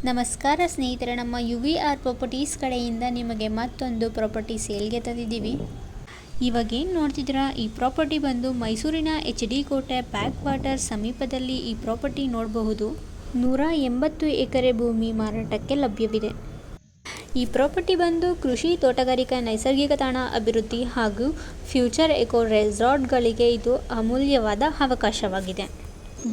ನಮಸ್ಕಾರ ಸ್ನೇಹಿತರೆ, ನಮ್ಮ UVR ಪ್ರಾಪರ್ಟೀಸ್ ಕಡೆಯಿಂದ ನಿಮಗೆ ಮತ್ತೊಂದು ಪ್ರಾಪರ್ಟಿ ಸೇಲ್ಗೆ ತಂದಿದ್ದೀವಿ. ಇವಾಗ ಏನು ನೋಡ್ತಿದ್ದೀರಾ, ಈ ಪ್ರಾಪರ್ಟಿ ಬಂದು ಮೈಸೂರಿನ HD ಕೋಟೆ ಬ್ಯಾಕ್ ವಾಟರ್ ಸಮೀಪದಲ್ಲಿ ಈ ಪ್ರಾಪರ್ಟಿ ನೋಡಬಹುದು. 180 ಎಕರೆ ಭೂಮಿ ಮಾರಾಟಕ್ಕೆ ಲಭ್ಯವಿದೆ. ಈ ಪ್ರಾಪರ್ಟಿ ಬಂದು ಕೃಷಿ, ತೋಟಗಾರಿಕಾ, ನೈಸರ್ಗಿಕ ತಾಣ ಅಭಿವೃದ್ಧಿ ಹಾಗೂ ಫ್ಯೂಚರ್ ಎಕೋ ರೆಸಾರ್ಟ್ಗಳಿಗೆ ಇದು ಅಮೂಲ್ಯವಾದ ಅವಕಾಶವಾಗಿದೆ.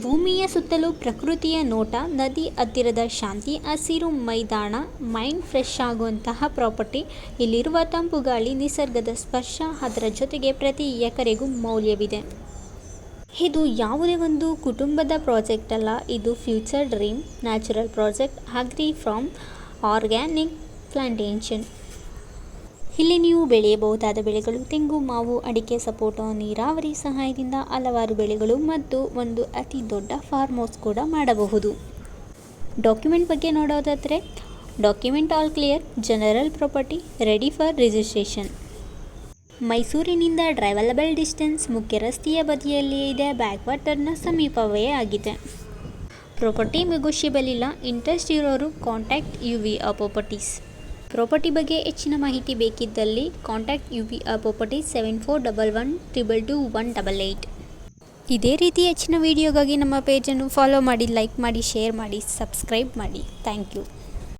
ಭೂಮಿಯ ಸುತ್ತಲೂ ಪ್ರಕೃತಿಯ ನೋಟ, ನದಿ ಹತ್ತಿರದ ಶಾಂತಿ, ಹಸಿರು ಮೈದಾನ, ಮೈಂಡ್ ಫ್ರೆಶ್ ಆಗುವಂತಹ ಪ್ರಾಪರ್ಟಿ. ಇಲ್ಲಿರುವ ತಂಪು ಗಾಳಿ, ನಿಸರ್ಗದ ಸ್ಪರ್ಶ, ಅದರ ಜೊತೆಗೆ ಪ್ರತಿ ಎಕರೆಗೂ ಮೌಲ್ಯವಿದೆ. ಇದು ಯಾವುದೇ ಒಂದು ಕುಟುಂಬದ ಪ್ರಾಜೆಕ್ಟ್ ಅಲ್ಲ, ಇದು future dream natural project, agri farm, organic plantation. ಇಲ್ಲಿ ನೀವು ಬೆಳೆಯಬಹುದಾದ ಬೆಳೆಗಳು ತೆಂಗು, ಮಾವು, ಅಡಿಕೆ, ಸಪೋಟ, ನೀರಾವರಿ ಸಹಾಯದಿಂದ ಹಲವಾರು ಬೆಳೆಗಳು ಮತ್ತು ಒಂದು ಅತಿ ದೊಡ್ಡ ಫಾರ್ಮ್ ಹೌಸ್ ಕೂಡ ಮಾಡಬಹುದು. ಡಾಕ್ಯುಮೆಂಟ್ ಬಗ್ಗೆ ನೋಡೋದಾದರೆ, document all clear, general property, ready for registration. ಮೈಸೂರಿನಿಂದ ಡ್ರೈವಲಬಲ್ ಡಿಸ್ಟೆನ್ಸ್, ಮುಖ್ಯ ರಸ್ತೆಯ ಬದಿಯಲ್ಲಿಯೇ ಇದೆ, ಬ್ಯಾಕ್ ವಾಟರ್ನ ಸಮೀಪವೇ ಆಗಿದೆ. ಪ್ರಾಪರ್ಟಿ ನೆಗೋಷಿಯಬಲ್ ಇಲ್ಲ. ಇಂಟ್ರೆಸ್ಟ್ ಇರೋರು ಕಾಂಟ್ಯಾಕ್ಟ್ UVR ಪ್ರಾಪರ್ಟೀಸ್. ಪ್ರಾಪರ್ಟಿ ಬಗ್ಗೆ ಹೆಚ್ಚಿನ ಮಾಹಿತಿ ಬೇಕಿದ್ದಲ್ಲಿ ಕಾಂಟ್ಯಾಕ್ಟ್ UVR ಪ್ರಾಪರ್ಟೀಸ್ 7411222188. ಇದೇ ರೀತಿ ಹೆಚ್ಚಿನ ವಿಡಿಯೋಗಾಗಿ ನಮ್ಮ ಪೇಜನ್ನು ಫಾಲೋ ಮಾಡಿ, ಲೈಕ್ ಮಾಡಿ, ಶೇರ್ ಮಾಡಿ, ಸಬ್ಸ್ಕ್ರೈಬ್ ಮಾಡಿ. Thank you.